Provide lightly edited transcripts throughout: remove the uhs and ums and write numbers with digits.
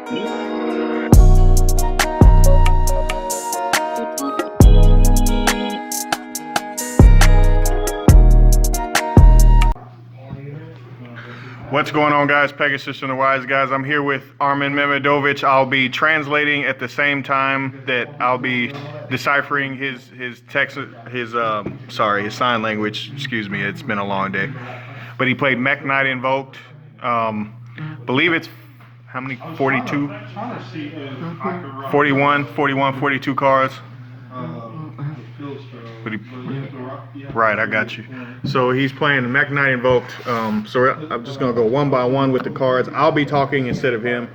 What's going on, guys? Pegasus and the Wise Guys. I'm here with Armin MAYDEWGAMING. I'll be translating at the same time that I'll be deciphering his text, his sign language. Excuse me, it's been a long day. But he played Mekk Knight Invoked. Believe it's how many? 42? 42 cards. Right, I got you. So he's playing Mekk Knight Invoked. So I'm just gonna go one by one with the cards. I'll be talking instead of him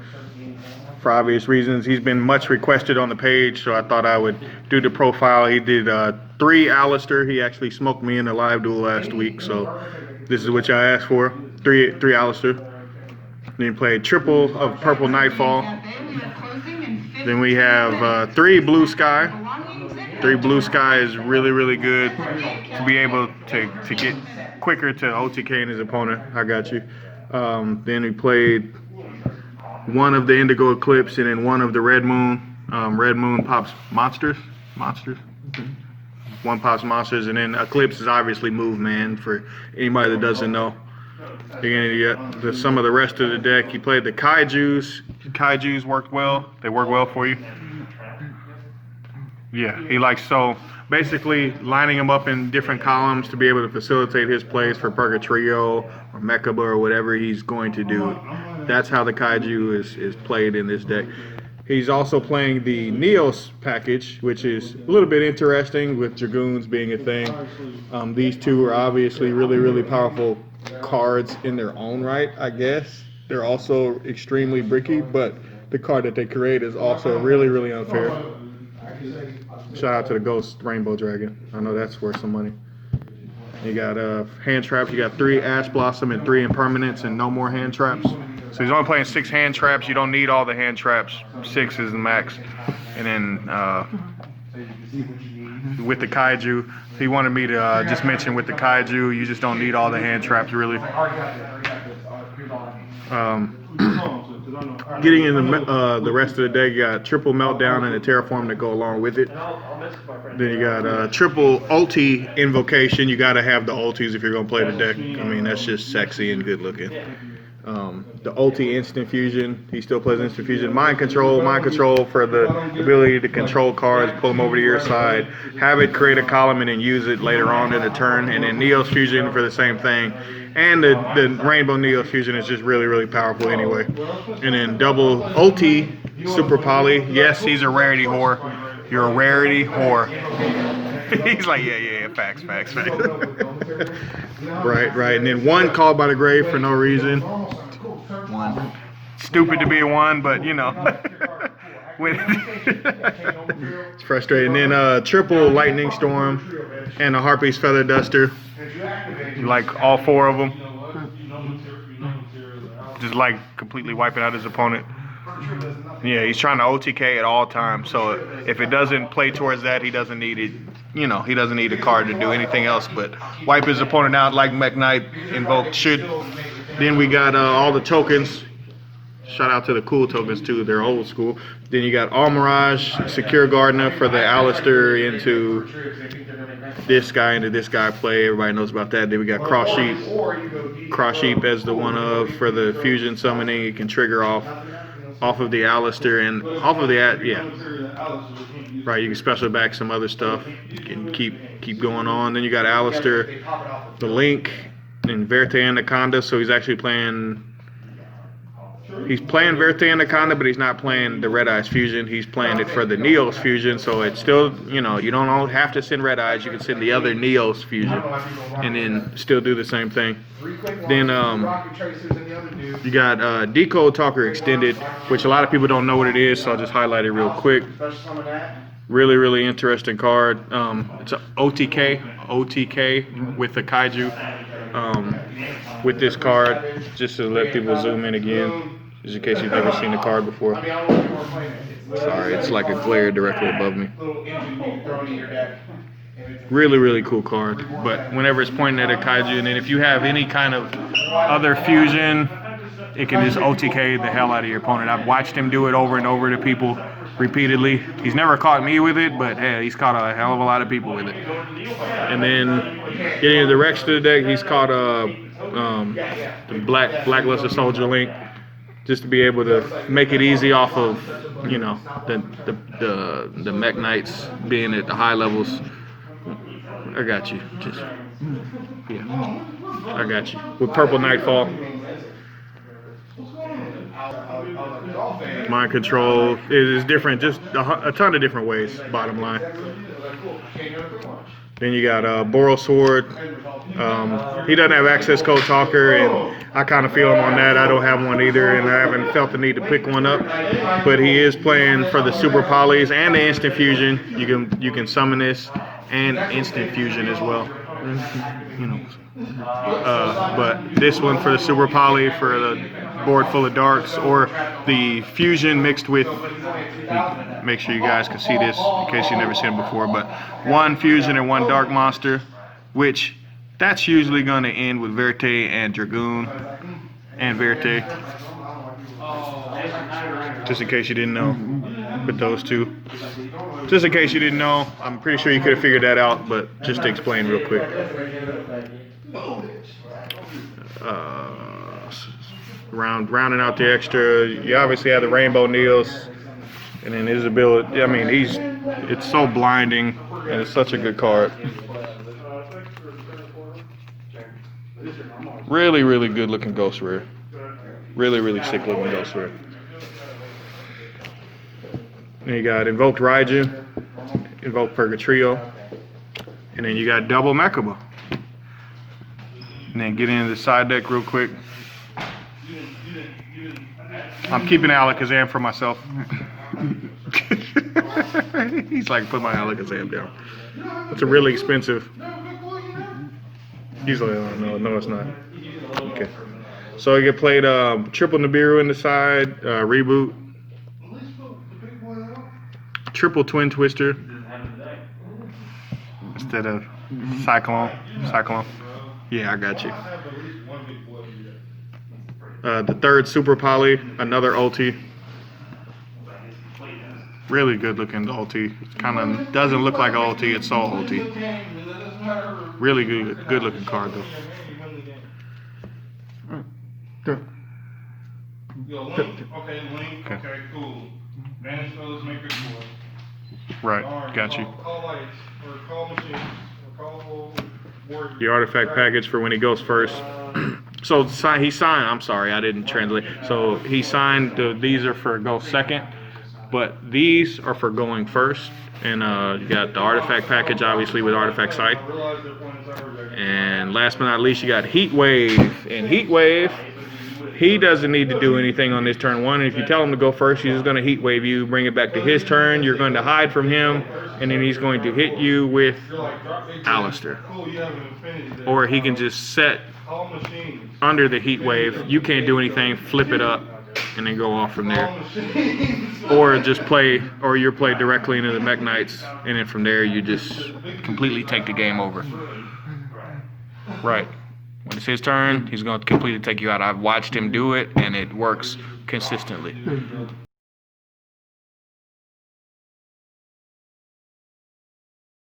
for obvious reasons. He's been much requested on the page, so I thought I would do the profile. He did 3 Alistair. He actually smoked me in a live duel last week, so this is what I asked for. 3 Alistair. Then he played triple of Purple Nightfall. Then we have 3 Blue Sky. 3 Blue Sky is really good to be able to get quicker to OTK and his opponent. I got you. Then we played 1 of the Indigo Eclipse and then 1 of the Red Moon. Red Moon pops monsters. 1 pops monsters, and then Eclipse is obviously move, man, for anybody that doesn't know. Again, you got some of the rest of the deck. He played the Kaijus. Kaijus worked well. They work well for you. Yeah, he likes, so basically lining them up in different columns to be able to facilitate his plays for Purgatrio or Mekaba or whatever he's going to do. That's how the Kaiju is played in this deck. He's also playing the Neos package, which is a little bit interesting with Dragoons being a thing. These 2 are obviously really powerful cards in their own right, I guess. They're also extremely bricky, but the card that they create is also really unfair. Shout out to the Ghost Rainbow Dragon. I know that's worth some money. You got hand traps. You got 3 Ash Blossom and 3 Impermanence and no more hand traps. So he's only playing 6 hand traps. You don't need all the hand traps. 6 is the max. And then with the Kaiju, he wanted me to just mention with the Kaiju, you just don't need all the hand traps, really. Getting in the rest of the deck, you got triple Meltdown and a Terraform to go along with it. Then you got triple ulti Invocation. You got to have the ultis if you're going to play the deck. I mean, that's just sexy and good looking. The ulti Instant Fusion, he still plays Instant Fusion. Mind Control for the ability to control cards, pull them over to your side, have it create a column and then use it later on in the turn. And then Neos Fusion for the same thing. And the Rainbow Neos Fusion is just really powerful anyway. And then double ulti Super Poly. Yes, he's a rarity whore. You're a rarity whore. He's like, yeah, facts. Right. And then 1 Called by the Grave for no reason. 1. Stupid to be a 1, but you know. It's frustrating. And then triple Lightning Storm and a Harpy's Feather Duster. You like all 4 of them. Just like completely wiping out his opponent. Yeah, he's trying to OTK at all times. So if it doesn't play towards that, he doesn't need it. You know, he doesn't need a card to do anything else but wipe his opponent out like Mekk Knight Invoked should. Then we got all the tokens. Shout out to the cool tokens too. They're old school. Then you got All Mirage, Secure Gardener for the Alistair into this guy play. Everybody knows about that. Then we got Cross Sheep as the 1 of for the fusion summoning. You can trigger off of the Alistair and off of the right. You can special back some other stuff. You can keep going on. Then you got Alistair, the Link, and Verte Anaconda. So he's actually playing. He's playing Verte Anaconda, but he's not playing the Red Eyes Fusion. He's playing it for the Neos Fusion, so it's still, you know, you don't all have to send Red Eyes. You can send the other Neos Fusion and then still do the same thing. Then you got Decode Talker Extended, which a lot of people don't know what it is, so I'll just highlight it real quick. Really interesting card. It's a OTK with the Kaiju. With this card, just to let people zoom in again. Just in case you've never seen the card before. Sorry, it's like a glare directly above me. Really cool card. But whenever it's pointing at a Kaiju, and then if you have any kind of other fusion it can just OTK the hell out of your opponent. I've watched him do it over and over to people repeatedly. He's never caught me with it, but hey, he's caught a hell of a lot of people with it. And then getting into the rest of the deck, he's caught the Blackluster Soldier Link, just to be able to make it easy off of, you know, the Mekk Knights being at the high levels. I got you. Just yeah, I got you. With Purple Nightfall, mind control is different, just a ton of different ways. Bottom line. Then you got Boral Sword. He doesn't have access code talker, and I kind of feel him on that. I don't have one either, and I haven't felt the need to pick one up. But he is playing for the super polys and the instant fusion. You can summon this and instant fusion as well. You know. But this one for the super poly for the board full of darks, or the fusion mixed with, make sure you guys can see this in case you've never seen it before, but one fusion and one dark monster, which that's usually going to end with Verte and Dragoon and Verte, just in case you didn't know, with those two. Just in case you didn't know, I'm pretty sure you could have figured that out, but just to explain real quick. Rounding out the extra, you obviously have the Rainbow Neils, and then his ability, I mean, it's so blinding, and it's such a good card. Really, really good looking Ghost Rare. Really, really sick looking Ghost Rare. Then you got Invoked Raiju, Invoked Purgatrio, and then you got double Mekaba. And then get into the side deck real quick. I'm keeping Alakazam for myself. He's like, put my Alakazam down. It's a really expensive. He's like, oh, no, it's not. Okay. So you get played triple Nibiru in the side, reboot, triple Twin Twister instead of Cyclone. Yeah, I got you. The third Super Poly, another ulti. Really good looking ulti. Kind of doesn't look like an ulti, it's all ulti. Really good looking card though. Okay, cool. Right, got you. The artifact package for when he goes first. So he signed, I'm sorry, I didn't translate. So he signed, these are for go second, but these are for going first. And you got the artifact package, obviously, with artifact scythe. And last but not least, you got Heat Wave. And Heat Wave, he doesn't need to do anything on this turn one. And if you tell him to go first, he's just going to Heat Wave you, bring it back to his turn. You're going to hide from him, and then he's going to hit you with Alistair. Or he can just set under the Heat Wave. You can't do anything, flip it up, and then go off from there. Or just play, or you're played directly into the Mekk Knights, and then from there you just completely take the game over. Right. When it's his turn, he's going to completely take you out. I've watched him do it, and it works consistently.